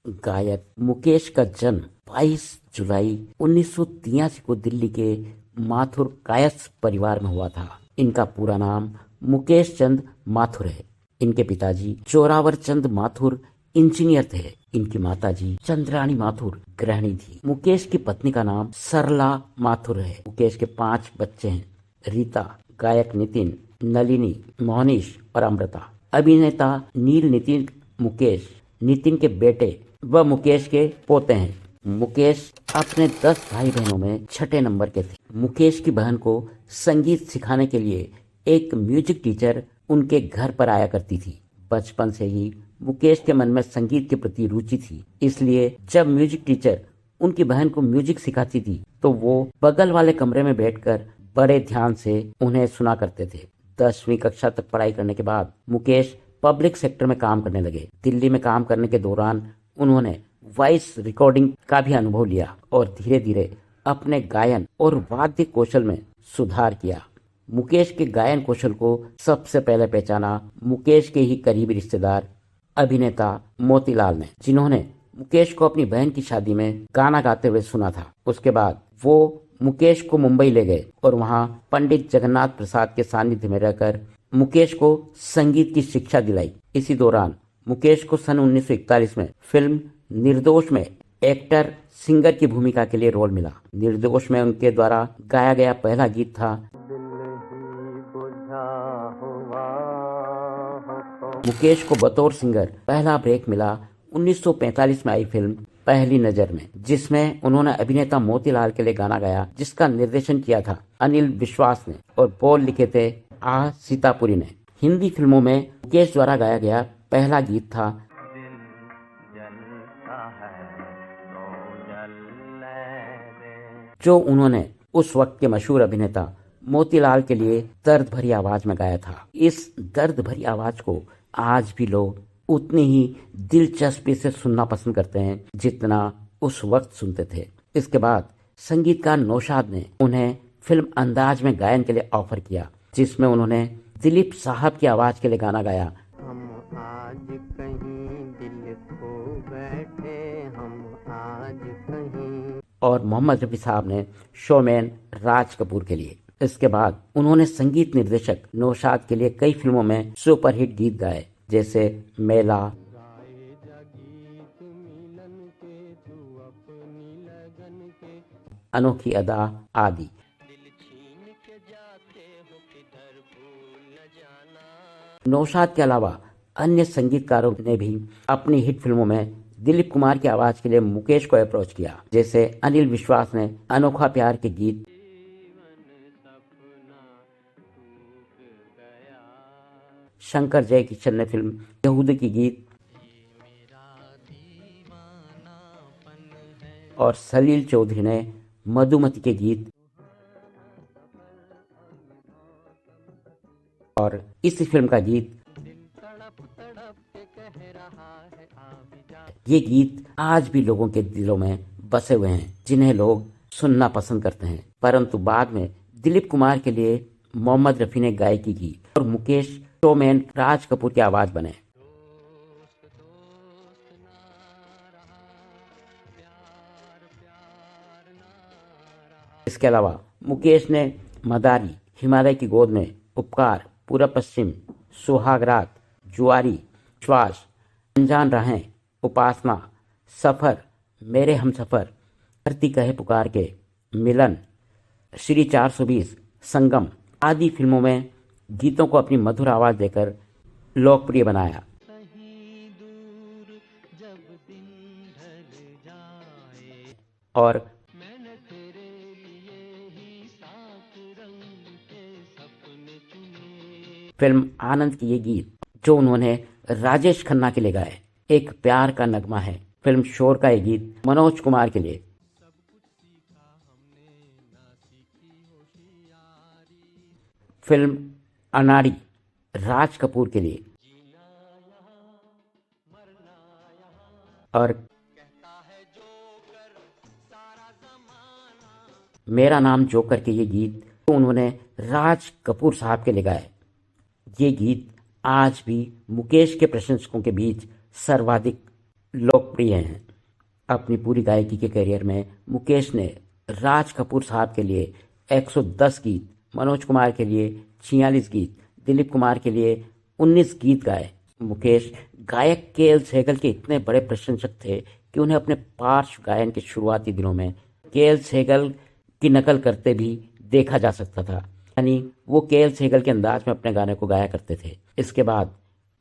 गायक मुकेश का जन्म 22 जुलाई 1983 को दिल्ली के माथुर कायस्थ परिवार में हुआ था। इनका पूरा नाम मुकेश चंद माथुर है। इनके पिताजी जोरावर चंद माथुर इंजीनियर थे। इनकी माताजी चंद्राणी माथुर गृहिणी थी। मुकेश की पत्नी का नाम सरला माथुर है। मुकेश के 5 बच्चे हैं। रीता, गायक नितिन, नलिनी, मोहनीश और अमृता। अभिनेता नील नितिन मुकेश नितिन के बेटे व मुकेश के पोते हैं। मुकेश अपने 10 भाई बहनों में छठे नंबर के थे। मुकेश की बहन को संगीत सिखाने के लिए एक म्यूजिक टीचर उनके घर पर आया करती थी। बचपन से ही मुकेश के मन में संगीत के प्रति रुचि थी, इसलिए जब म्यूजिक टीचर उनकी बहन को म्यूजिक सिखाती थी तो वो बगल वाले कमरे में बैठकर बड़े ध्यान से उन्हें सुना करते थे। 10वीं कक्षा तक पढ़ाई करने के बाद मुकेश पब्लिक सेक्टर में काम करने लगे। दिल्ली में काम करने के दौरान उन्होंने वॉइस रिकॉर्डिंग का भी अनुभव लिया और धीरे धीरे अपने गायन और वाद्य कौशल में सुधार किया। मुकेश के गायन कौशल को सबसे पहले पहचाना मुकेश के ही करीबी रिश्तेदार अभिनेता मोतीलाल ने, जिन्होंने मुकेश को अपनी बहन की शादी में गाना गाते हुए सुना था। उसके बाद वो मुकेश को मुंबई ले गए और वहां पंडित जगन्नाथ प्रसाद के सानिध्य में रहकर मुकेश को संगीत की शिक्षा दिलाई। इसी दौरान मुकेश को सन 1941 में फिल्म निर्दोष में एक्टर सिंगर की भूमिका के लिए रोल मिला। निर्दोष में उनके द्वारा गाया गया पहला गीत था मुकेश को बतौर सिंगर पहला ब्रेक मिला 1945 में आई फिल्म पहली नजर में, जिसमें उन्होंने अभिनेता मोतीलाल के लिए गाना गाया, जिसका निर्देशन किया था अनिल विश्वास ने और बोल लिखे थे आ सीतापुरी ने। हिंदी फिल्मों में मुकेश द्वारा गाया गया पहला गीत था जो उन्होंने उस वक्त के मशहूर अभिनेता मोतीलाल के लिए दर्द भरी आवाज में गाया था। इस दर्द भरी आवाज को आज भी लोग उतनी ही दिलचस्पी से सुनना पसंद करते हैं जितना उस वक्त सुनते थे। इसके बाद संगीतकार नौशाद ने उन्हें फिल्म अंदाज में गायन के लिए ऑफर किया, जिसमें उन्होंने दिलीप साहब की आवाज के लिए गाना गाया। हम आज कहीं दिल खो बैठे, हम आज कहीं। और मोहम्मद रफी साहब ने शोमैन राज कपूर के लिए। इसके बाद उन्होंने संगीत निर्देशक नौशाद के लिए कई फिल्मों में सुपरहिट गीत गाए, जैसे मेला, अनोखी अदा आदि। नौशाद के अलावा अन्य संगीतकारों ने भी अपनी हिट फिल्मों में दिलीप कुमार की आवाज के लिए मुकेश को अप्रोच किया, जैसे अनिल विश्वास ने अनोखा प्यार के गीत, शंकर जयकिशन ने फिल्म यहूदी की गीत और सलील चौधरी ने मधुमती के गीत। और इसी फिल्म का गीत, ये गीत आज भी लोगों के दिलों में बसे हुए हैं, जिन्हें लोग सुनना पसंद करते हैं। परंतु बाद में दिलीप कुमार के लिए मोहम्मद रफी ने गायकी की और मुकेश शोमैन राज कपूर की आवाज बने। इसके अलावा मुकेश ने मदारी, हिमालय की गोद में, उपकार, पूरा पश्चिम, सुहाग रात, जुआरी, श्वास, अनजान राहें, उपासना, सफर, मेरे हमसफर, धरती कहे पुकार के, मिलन, श्री 420, संगम आदि फिल्मों में गीतों को अपनी मधुर आवाज देकर लोकप्रिय बनाया। और फिल्म आनंद की ये गीत जो उन्होंने राजेश खन्ना के लिए गाए, एक प्यार का नगमा है। फिल्म शोर का ये गीत मनोज कुमार के लिए। फिल्म अनाड़ी राज कपूर के लिए। और मेरा नाम जोकर के ये गीत तो उन्होंने राज कपूर साहब के लिए गाए। ये गीत आज भी मुकेश के प्रशंसकों के बीच सर्वाधिक लोकप्रिय हैं। अपनी पूरी गायकी के करियर में मुकेश ने राज कपूर साहब के लिए 110 गीत, मनोज कुमार के लिए 46 गीत, दिलीप कुमार के लिए 19 गीत गाए। मुकेश गायक के एल सहगल के इतने बड़े प्रशंसक थे कि उन्हें अपने पार्श्व गायन के शुरुआती दिनों में के एल सहगल की नकल करते भी देखा जा सकता था, यानी वो के एल सहगल के अंदाज में अपने गाने को गाया करते थे। इसके बाद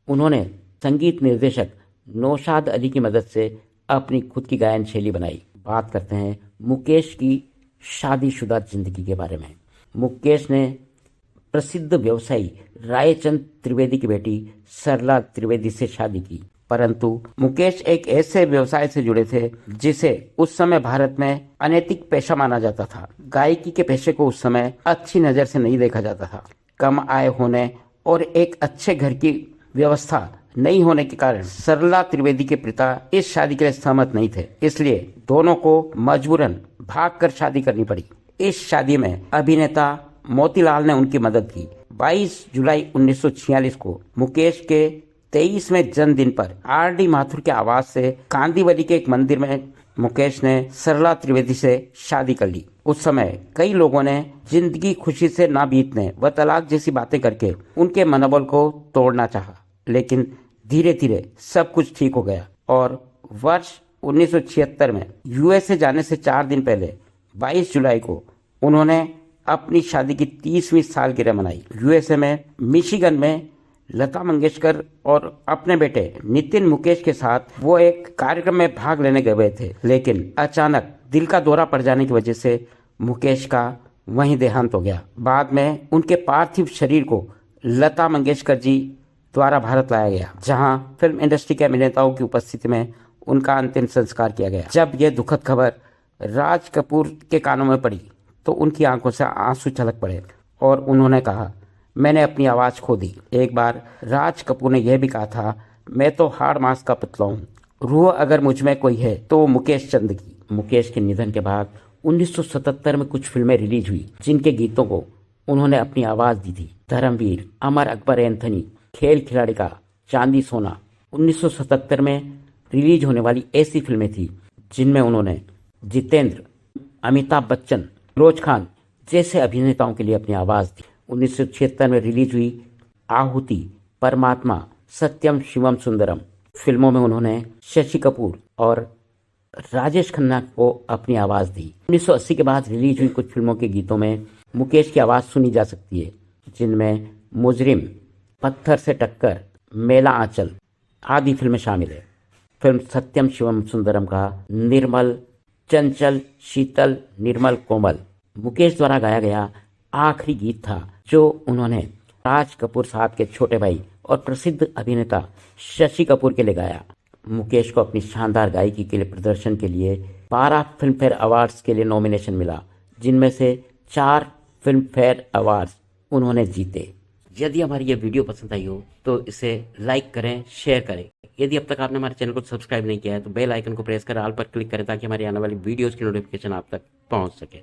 उन्होंने संगीत निर्देशक नौशाद अली की मदद से अपनी खुद की गायन शैली बनाई। बात करते हैं मुकेश की शादीशुदा जिंदगी के बारे में। मुकेश ने प्रसिद्ध व्यवसायी रायचंद त्रिवेदी की बेटी सरला त्रिवेदी से शादी की, परंतु मुकेश एक ऐसे व्यवसाय से जुड़े थे जिसे उस समय भारत में अनैतिक पेशा माना जाता था। गायकी के पेशे को उस समय अच्छी नजर से नहीं देखा जाता था। कम आय होने और एक अच्छे घर की व्यवस्था नहीं होने के कारण सरला त्रिवेदी के पिता इस शादी के लिए सहमत नहीं थे, इसलिए दोनों को मजबूरन भागकर शादी करनी पड़ी। इस शादी में अभिनेता मोतीलाल ने उनकी मदद की। 22 जुलाई 1946 को मुकेश के 23वें जन्मदिन पर आर.डी. माथुर के आवाज से कांदीवली के एक मंदिर में मुकेश ने सरला त्रिवेदी से शादी कर ली। उस समय कई लोगों ने जिंदगी खुशी से ना बीतने व तलाक जैसी बातें करके उनके मनोबल को तोड़ना चाहा, लेकिन धीरे धीरे सब कुछ ठीक हो गया और वर्ष 1976 में यूएसए जाने से 4 दिन पहले 22 जुलाई को उन्होंने अपनी शादी की 30वीं सालगिरह मनाई। यूएसए में मिशिगन में लता मंगेशकर और अपने बेटे नितिन मुकेश के साथ वो एक कार्यक्रम में भाग लेने गए थे, लेकिन अचानक दिल का दौरा पड़ जाने की वजह से मुकेश का वहीं देहांत हो गया। बाद में उनके पार्थिव शरीर को लता मंगेशकर जी द्वारा भारत लाया गया, जहां फिल्म इंडस्ट्री के अभिनेताओं की उपस्थिति में उनका अंतिम संस्कार किया गया। जब यह दुखद खबर राज कपूर के कानों में पड़ी तो उनकी आंखों से आंसू छलक पड़े और उन्होंने कहा, मैंने अपनी आवाज खो दी। एक बार राज कपूर ने यह भी कहा था, मैं तो हाड़ मांस का पुतला हूँ, रूह अगर मुझ में कोई है तो मुकेश चंद की। मुकेश के निधन के बाद 1977 में कुछ फिल्में रिलीज हुई जिनके गीतों को उन्होंने अपनी आवाज दी थी। धर्मवीर, अमर अकबर एंथनी, खेल खिलाड़ी का, चांदी सोना 1977 में रिलीज होने वाली ऐसी फिल्में थी जिनमें उन्होंने जितेंद्र, अमिताभ बच्चन, फिरोज खान जैसे अभिनेताओं के लिए अपनी आवाज दी। 1976 में रिलीज हुई आहुति, परमात्मा, सत्यम शिवम सुंदरम फिल्मों में उन्होंने शशि कपूर और राजेश खन्ना को अपनी आवाज दी। 1980 के बाद रिलीज हुई कुछ फिल्मों के गीतों में मुकेश की आवाज सुनी जा सकती है, जिनमें मुजरिम, पत्थर से टक्कर, मेला आंचल आदि फिल्में शामिल है। फिल्म सत्यम शिवम सुंदरम का निर्मल, चंचल, शीतल, निर्मल, कोमल मुकेश द्वारा गाया गया आखिरी गीत था, जो उन्होंने राज कपूर साहब के छोटे भाई और प्रसिद्ध अभिनेता शशि कपूर के लिए गाया। मुकेश को अपनी शानदार गायकी के लिए प्रदर्शन के लिए 12 फिल्म फेयर अवार्ड्स के लिए नॉमिनेशन मिला, जिनमें से 4 फिल्म फेयर अवार्ड्स उन्होंने जीते। यदि हमारी ये वीडियो पसंद आई हो तो इसे लाइक करें, शेयर करें। यदि अब तक आपने हमारे चैनल को सब्सक्राइब नहीं किया है तो बेल आइकन को प्रेस कर ऑल पर क्लिक करें ताकि हमारी आने वाली वीडियोस की नोटिफिकेशन आप तक पहुंच सके।